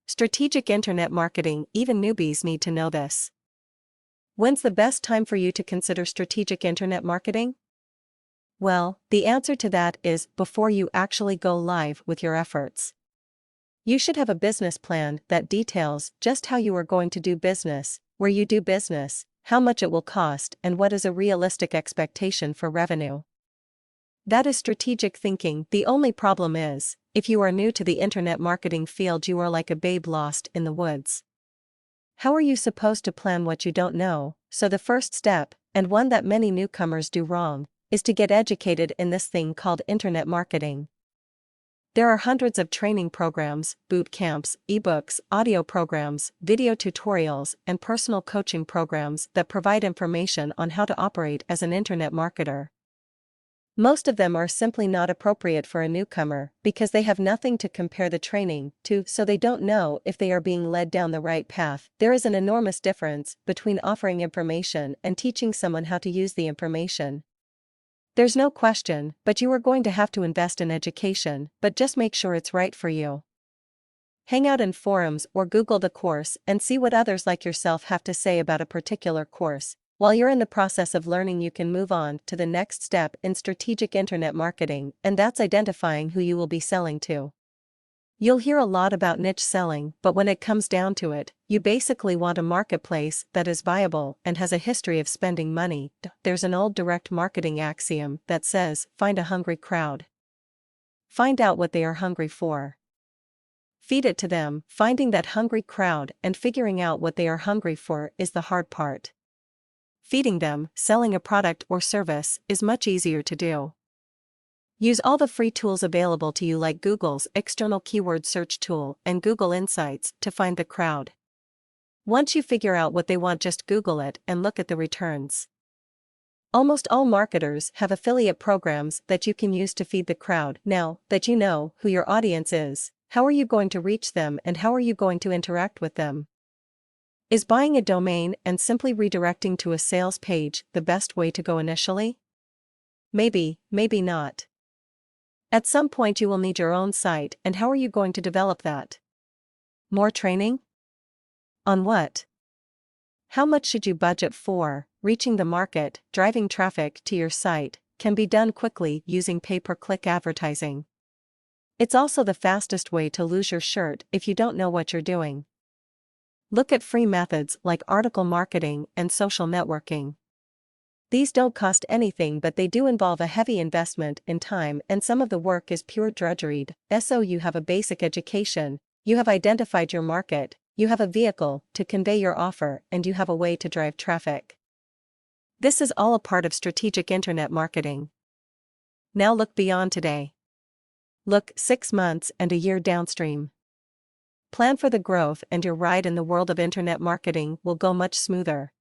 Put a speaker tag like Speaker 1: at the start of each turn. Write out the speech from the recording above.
Speaker 1: Strategic internet marketing, even newbies need to know this. When's the best time for you to consider strategic internet marketing? Well, the answer to that is before you actually go live with your efforts. You should have a business plan that details just how you are going to do business, where you do business, how much it will cost, and what is a realistic expectation for revenue. That is strategic thinking. The only problem is, if you are new to the internet marketing field, you are like a babe lost in the woods. How are you supposed to plan what you don't know? So the first step, and one that many newcomers do wrong, is to get educated in this thing called internet marketing. There are hundreds of training programs, boot camps, ebooks, audio programs, video tutorials, and personal coaching programs that provide information on how to operate as an internet marketer. Most of them are simply not appropriate for a newcomer because they have nothing to compare the training to, so they don't know if they are being led down the right path. There is an enormous difference between offering information and teaching someone how to use the information. There's no question, but you are going to have to invest in education, but just make sure it's right for you. Hang out in forums or Google the course and see what others like yourself have to say about a particular course. While you're in the process of learning, you can move on to the next step in strategic internet marketing, and that's identifying who you will be selling to. You'll hear a lot about niche selling, but when it comes down to it, you basically want a marketplace that is viable and has a history of spending money. There's an old direct marketing axiom that says, find a hungry crowd. Find out what they are hungry for. Feed it to them. Finding that hungry crowd and figuring out what they are hungry for is the hard part. Feeding them, selling a product or service, is much easier to do. Use all the free tools available to you like Google's external keyword search tool and Google Insights to find the crowd. Once you figure out what they want, just Google it and look at the returns. Almost all marketers have affiliate programs that you can use to feed the crowd. Now that you know who your audience is, how are you going to reach them and how are you going to interact with them? Is buying a domain and simply redirecting to a sales page the best way to go initially? Maybe, maybe not. At some point you will need your own site, and how are you going to develop that? More training? On what? How much should you budget for? Reaching the market, driving traffic to your site, can be done quickly using pay-per-click advertising. It's also the fastest way to lose your shirt if you don't know what you're doing. Look at free methods like article marketing and social networking. These don't cost anything, but they do involve a heavy investment in time, and some of the work is pure drudgery. So you have a basic education, you have identified your market, you have a vehicle to convey your offer, and you have a way to drive traffic. This is all a part of strategic internet marketing. Now look beyond today. Look 6 months and a year downstream. Plan for the growth, and your ride in the world of internet marketing will go much smoother.